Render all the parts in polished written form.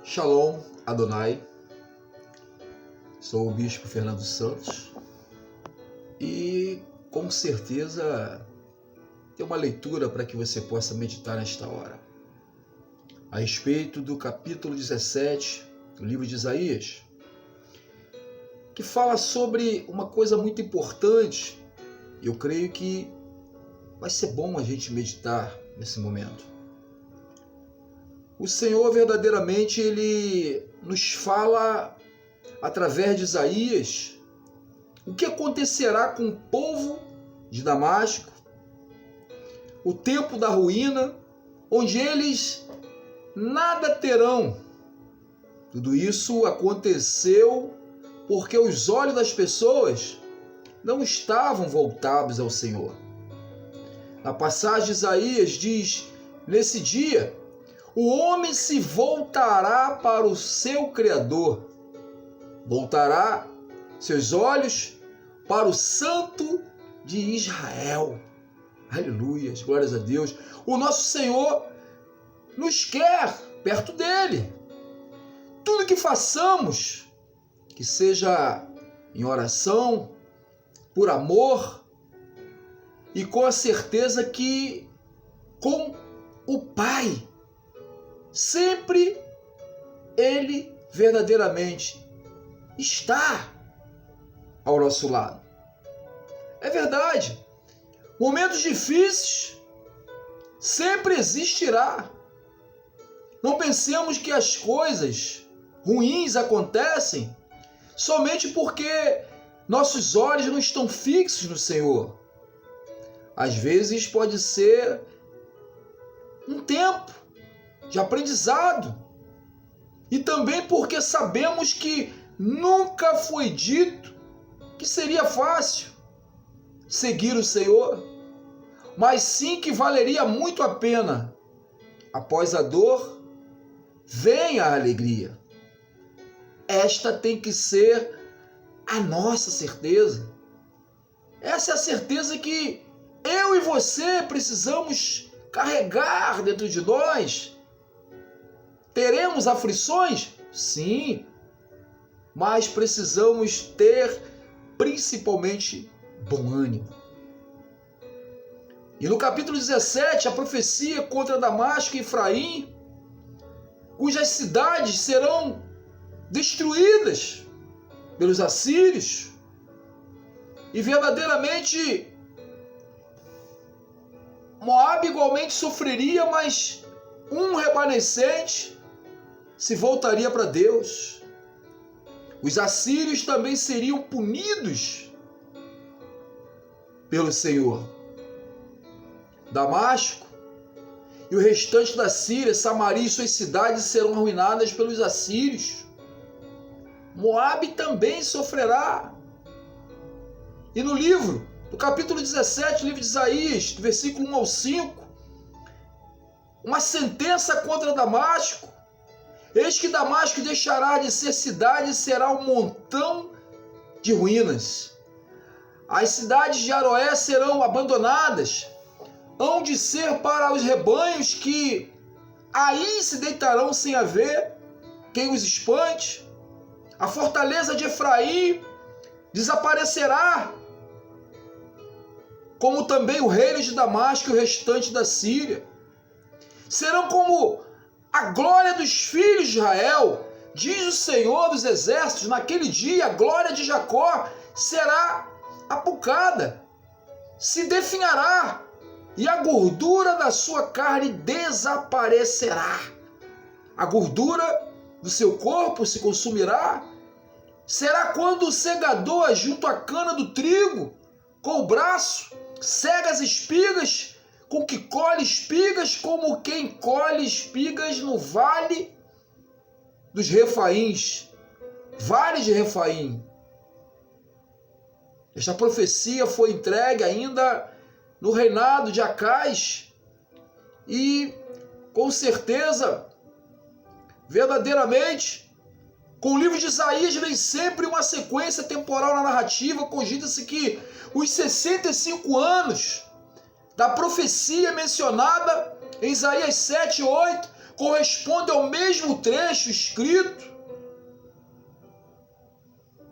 Shalom, Adonai, sou o Bispo Fernando Santos e com certeza tem uma leitura para que você possa meditar nesta hora a respeito do capítulo 17 do livro de Isaías, que fala sobre uma coisa muito importante. Eu creio que vai ser bom a gente meditar nesse momento. O Senhor verdadeiramente Ele nos fala através de Isaías o que acontecerá com o povo de Damasco, o tempo da ruína, onde eles nada terão. Tudo isso aconteceu porque os olhos das pessoas não estavam voltados ao Senhor. Na passagem de Isaías diz: nesse dia, o homem se voltará para o seu Criador, voltará seus olhos para o Santo de Israel. Aleluia, glórias a Deus. O nosso Senhor nos quer perto dele. Tudo que façamos, que seja em oração, por amor e com a certeza que com o Pai, sempre Ele verdadeiramente está ao nosso lado. É verdade, momentos difíceis sempre existirá. Não pensemos que as coisas ruins acontecem somente porque nossos olhos não estão fixos no Senhor. Às vezes pode ser um tempo de aprendizado, e também porque sabemos que nunca foi dito que seria fácil seguir o Senhor, mas sim que valeria muito a pena. Após a dor, vem a alegria. Esta tem que ser a nossa certeza. Essa é a certeza que eu e você precisamos carregar dentro de nós. Teremos aflições? Sim, mas precisamos ter principalmente bom ânimo. E no capítulo 17, a profecia contra Damasco e Efraim, cujas cidades serão destruídas pelos assírios, e verdadeiramente Moabe igualmente sofreria, mas um remanescente se voltaria para Deus. Os assírios também seriam punidos pelo Senhor. Damasco e o restante da Síria, Samaria e suas cidades serão arruinadas pelos assírios. Moabe também sofrerá. E no livro, no capítulo 17, livro de Isaías, do versículo 1 ao 5, uma sentença contra Damasco. Eis que Damasco deixará de ser cidade e será um montão de ruínas. As cidades de Aroé serão abandonadas, hão de ser para os rebanhos que aí se deitarão sem haver quem os espante. A fortaleza de Efraim desaparecerá, como também o reino de Damasco e o restante da Síria. Serão como a glória dos filhos de Israel, diz o Senhor dos Exércitos. Naquele dia a glória de Jacó será apocada, se definhará, e a gordura da sua carne desaparecerá. A gordura do seu corpo se consumirá. Será quando o segador junto à cana do trigo, com o braço, cega as espigas, com que colhe espigas, como quem colhe espigas no vale dos Refaíns, vale de Refaim. Esta profecia foi entregue ainda no reinado de Acais, e com certeza, verdadeiramente, com o livro de Isaías vem sempre uma sequência temporal na narrativa. Cogita-se que os 65 anos da profecia mencionada em Isaías 7 e 8 corresponde ao mesmo trecho escrito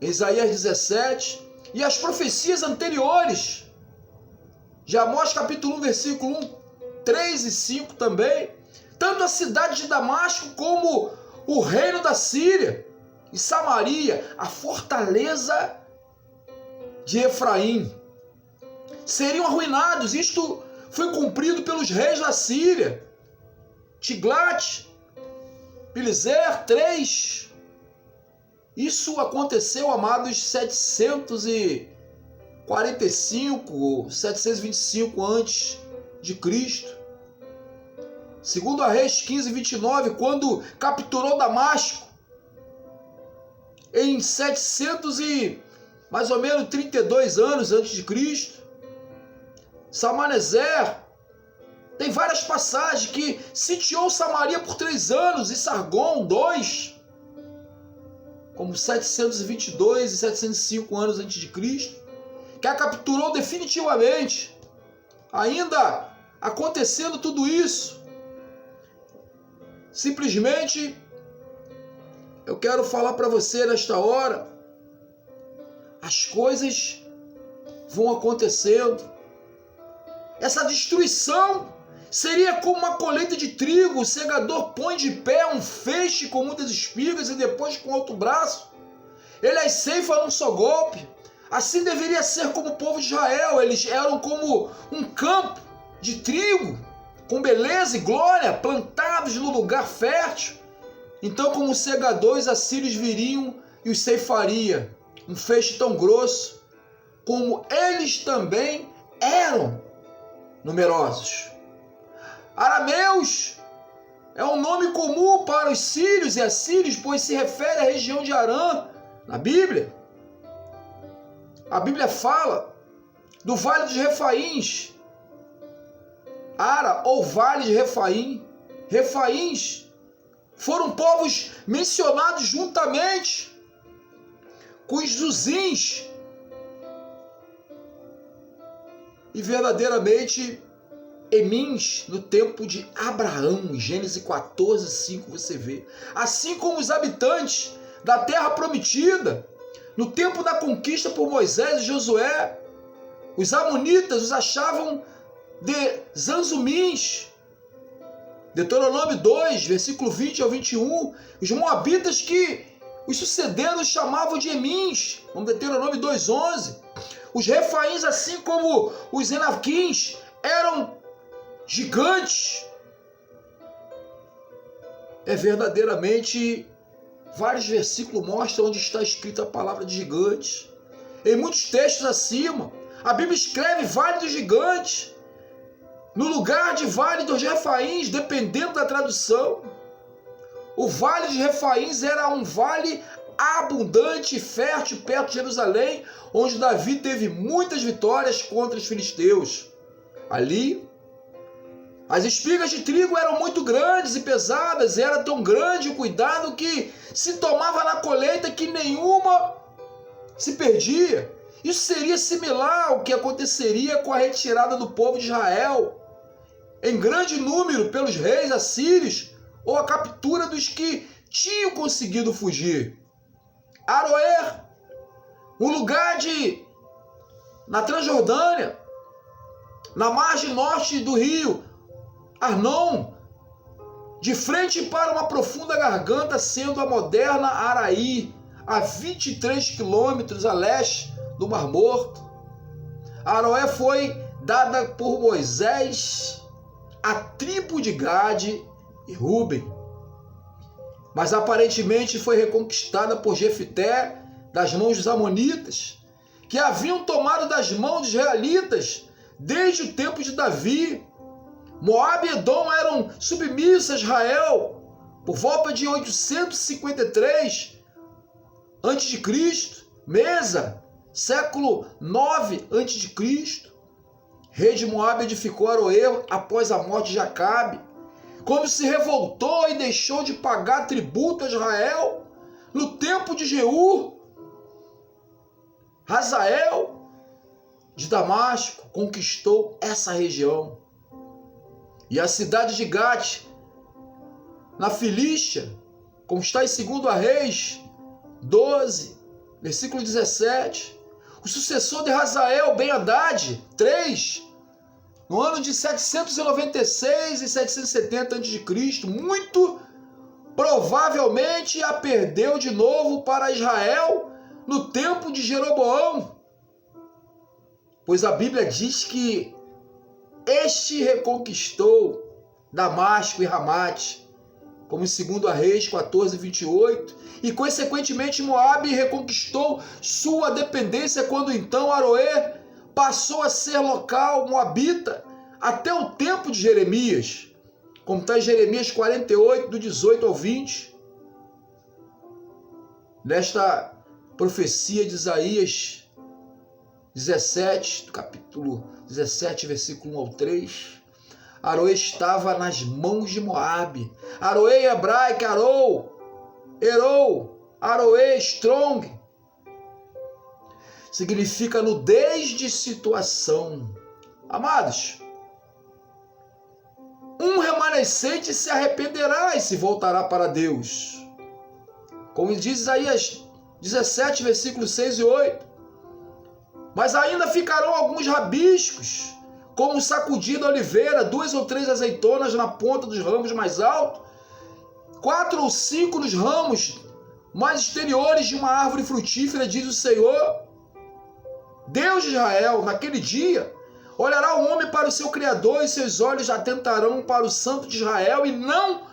em Isaías 17 e as profecias anteriores de Amós capítulo 1, versículo 1, 3 e 5 também. Tanto a cidade de Damasco como o reino da Síria e Samaria, a fortaleza de Efraim, seriam arruinados. Isto foi cumprido pelos reis da Síria, Tiglat-Pileser III. Isso aconteceu, amados, 745, 725 antes de Cristo. Segundo a Reis 15:29, quando capturou Damasco, em 700 e mais ou menos 32 anos antes de Cristo, Salmaneser tem várias passagens que sitiou Samaria por 3 anos e Sargon 2, como 722 e 705 anos antes de Cristo, que a capturou definitivamente. Ainda acontecendo tudo isso, simplesmente eu quero falar para você nesta hora, as coisas vão acontecendo. Essa destruição seria como uma colheita de trigo. O segador põe de pé um feixe com muitas espigas e depois com outro braço ele as ceifa num só golpe. Assim deveria ser como o povo de Israel. Eles eram como um campo de trigo, com beleza e glória, plantados no lugar fértil. Então, como o segador, os assírios viriam e os ceifaria, um feixe tão grosso, como eles também eram numerosos. Arameus é um nome comum para os sírios e assírios, pois se refere à região de Arã na Bíblia. A Bíblia fala do Vale dos Refaíns, Ara ou Vale de Refaim. Refaíns foram povos mencionados juntamente com os Zuzins. E verdadeiramente Emins no tempo de Abraão, em Gênesis 14:5 você vê. Assim como os habitantes da terra prometida, no tempo da conquista por Moisés e Josué, os amonitas os achavam de Zanzumins. Deuteronômio 2, versículo 20 ao 21, os moabitas que os sucederam chamavam de Emins, como Deuteronômio 2:11. Os refaíns, assim como os enaquins, eram gigantes. É verdadeiramente, vários versículos mostram onde está escrita a palavra de gigantes. Em muitos textos acima, a Bíblia escreve Vale dos Gigantes, no lugar de Vale dos Refaíns, dependendo da tradução. O Vale de Refaíns era um vale abundante e fértil perto de Jerusalém, onde Davi teve muitas vitórias contra os filisteus. Ali, as espigas de trigo eram muito grandes e pesadas, e era tão grande o cuidado que se tomava na colheita que nenhuma se perdia. Isso seria similar ao que aconteceria com a retirada do povo de Israel em grande número pelos reis assírios, ou a captura dos que tinham conseguido fugir. Aroer, um lugar na Transjordânia, na margem norte do rio Arnon, de frente para uma profunda garganta, sendo a moderna Araí, a 23 quilômetros a leste do Mar Morto. Aroé foi dada por Moisés à tribo de Gade e Ruben, mas aparentemente foi reconquistada por Jefté das mãos dos amonitas, que haviam tomado das mãos dos israelitas desde o tempo de Davi. Moabe e Edom eram submissos a Israel por volta de 853 a.C. Mesa, século 9 a.C. Rei de Moabe edificou Aroer após a morte de Jacabe, quando se revoltou e deixou de pagar tributo a Israel. No tempo de Jeú, Hazael de Damasco conquistou essa região. E a cidade de Gate na Filístia, como está em 2 Reis 12, versículo 17. O sucessor de Hazael, Ben-Hadad, 3, no ano de 796 e 770 a.C., muito provavelmente a perdeu de novo para Israel no tempo de Jeroboão, pois a Bíblia diz que este reconquistou Damasco e Ramate, como em 2 Reis 14, 28, e consequentemente Moabe reconquistou sua dependência quando então Aroê passou a ser local moabita até o tempo de Jeremias, como está em Jeremias 48, do 18 ao 20. Nesta profecia de Isaías 17, do capítulo 17, versículo 1 ao 3, Aroê estava nas mãos de Moabe. Aroê hebraico, Erou, Aroê, strong, significa nudez de situação. Amados, um remanescente se arrependerá e se voltará para Deus. Como diz Isaías 17, versículos 6 e 8. Mas ainda ficarão alguns rabiscos, como sacudida oliveira, 2 ou 3 azeitonas na ponta dos ramos mais altos, 4 ou 5 nos ramos mais exteriores de uma árvore frutífera, diz o Senhor. Deus de Israel, naquele dia, olhará o homem para o seu Criador e seus olhos atentarão para o Santo de Israel e não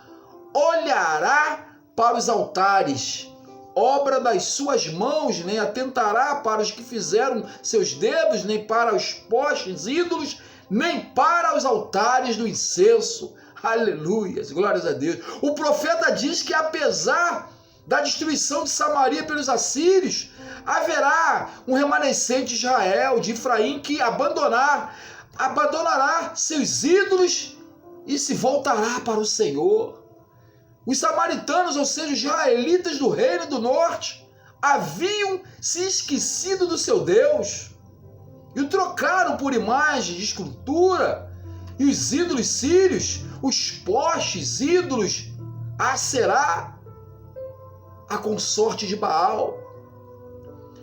olhará para os altares, obra das suas mãos, nem atentará para os que fizeram seus dedos, nem para os postes ídolos, nem para os altares do incenso. Aleluia, glórias a Deus. O profeta diz que apesar da destruição de Samaria pelos assírios, haverá um remanescente de Israel, de Efraim, que abandonará seus ídolos e se voltará para o Senhor. Os samaritanos, ou seja, os israelitas do reino do norte, haviam se esquecido do seu Deus e o trocaram por imagens de escultura, e os ídolos sírios, os postes, ídolos, Aserá, a consorte de Baal.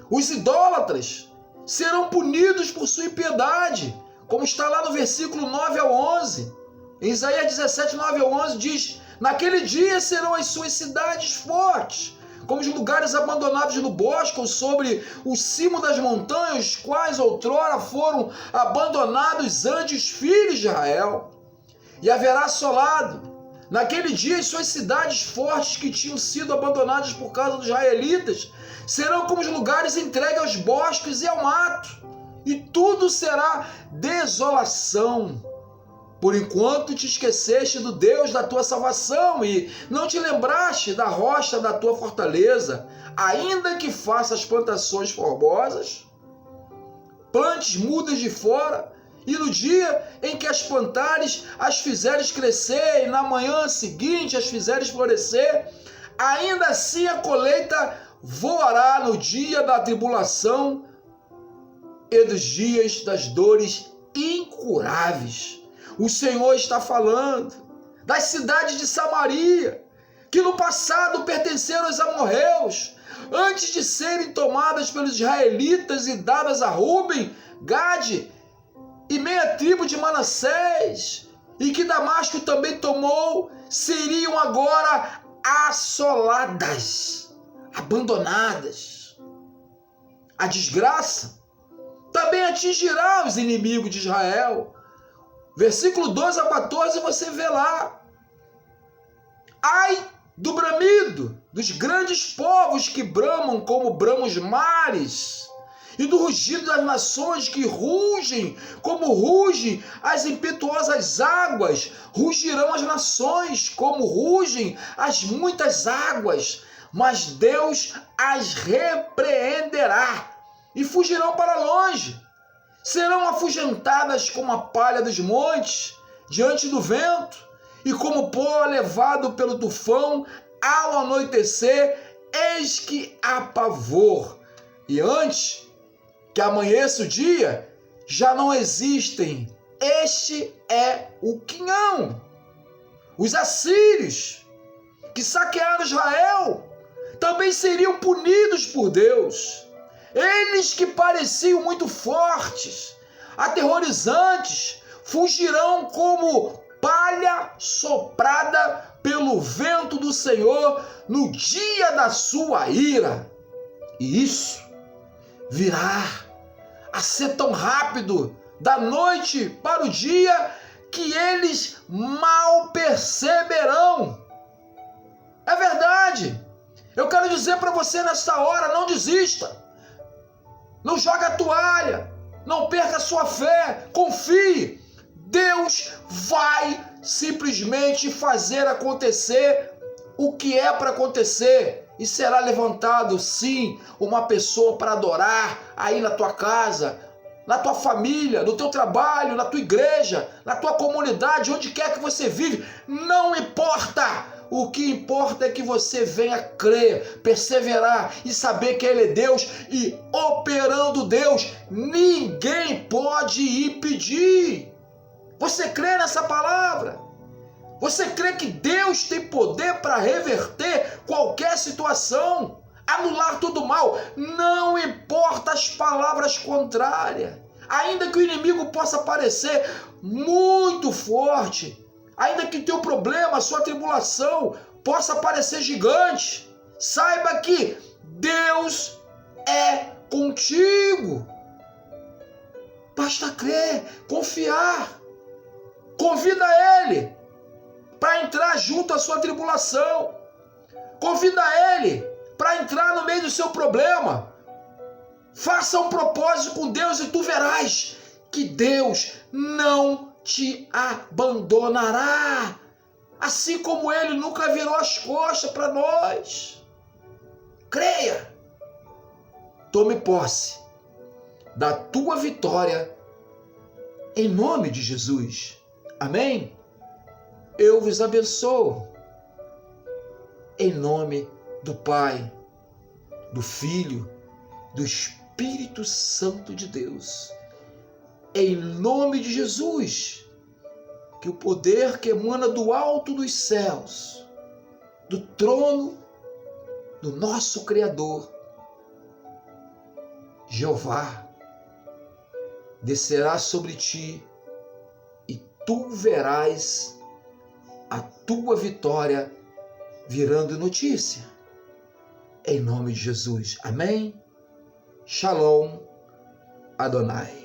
Os idólatras serão punidos por sua impiedade, como está lá no versículo 9 ao 11. Em Isaías 17, 9 ao 11 diz: naquele dia serão as suas cidades fortes, como os lugares abandonados no bosque ou sobre o cimo das montanhas, os quais outrora foram abandonados ante os filhos de Israel. E haverá assolado naquele dia as suas cidades fortes que tinham sido abandonadas por causa dos israelitas, serão como os lugares entregues aos bosques e ao mato, e tudo será desolação. Por enquanto te esqueceste do Deus da tua salvação e não te lembraste da rocha da tua fortaleza, ainda que faças plantações formosas, plantes mudas de fora, e no dia em que as plantares, as fizeres crescer, e na manhã seguinte as fizeres florescer, ainda assim a colheita voará no dia da tribulação e dos dias das dores incuráveis. O Senhor está falando das cidades de Samaria, que no passado pertenceram aos amorreus, antes de serem tomadas pelos israelitas e dadas a Ruben, Gade e meia tribo de Manassés, e que Damasco também tomou, seriam agora assoladas, abandonadas. A desgraça também atingirá os inimigos de Israel. Versículo 12 a 14, você vê lá: ai do bramido dos grandes povos que bramam como bramam os mares, e do rugido das nações que rugem como rugem as impetuosas águas. Rugirão as nações como rugem as muitas águas, mas Deus as repreenderá e fugirão para longe. Serão afugentadas como a palha dos montes diante do vento, e como pó levado pelo tufão ao anoitecer. Eis que há pavor, e antes que amanheça o dia, já não existem. Este é o quinhão. Os assírios que saquearam Israel também seriam punidos por Deus. Eles que pareciam muito fortes, aterrorizantes, fugirão como palha soprada pelo vento do Senhor no dia da sua ira. E isso virá a ser tão rápido da noite para o dia que eles mal perceberão. É verdade. Eu quero dizer para você nesta hora, não desista. Não jogue a toalha. Não perca a sua fé. Confie. Deus vai simplesmente fazer acontecer o que é para acontecer. E será levantado, sim, uma pessoa para adorar aí na tua casa, na tua família, no teu trabalho, na tua igreja, na tua comunidade, onde quer que você vive. Não importa. O que importa é que você venha crer, perseverar e saber que Ele é Deus, e operando Deus, ninguém pode impedir. Você crê nessa palavra? Você crê que Deus tem poder para reverter qualquer situação, anular todo o mal? Não importa as palavras contrárias, ainda que o inimigo possa parecer muito forte, ainda que teu problema, a sua tribulação possa parecer gigante, saiba que Deus é contigo. Basta crer, confiar. Convida Ele para entrar junto à sua tribulação. Convida Ele para entrar no meio do seu problema. Faça um propósito com Deus e tu verás que Deus não te abandonará, assim como Ele nunca virou as costas para nós. Creia, tome posse da tua vitória em nome de Jesus. Amém? Eu vos abençoo em nome do Pai, do Filho, do Espírito Santo de Deus. Em nome de Jesus, que o poder que emana do alto dos céus, do trono do nosso Criador, Jeová, descerá sobre ti e tu verás a tua vitória virando notícia. Em nome de Jesus. Amém? Shalom Adonai.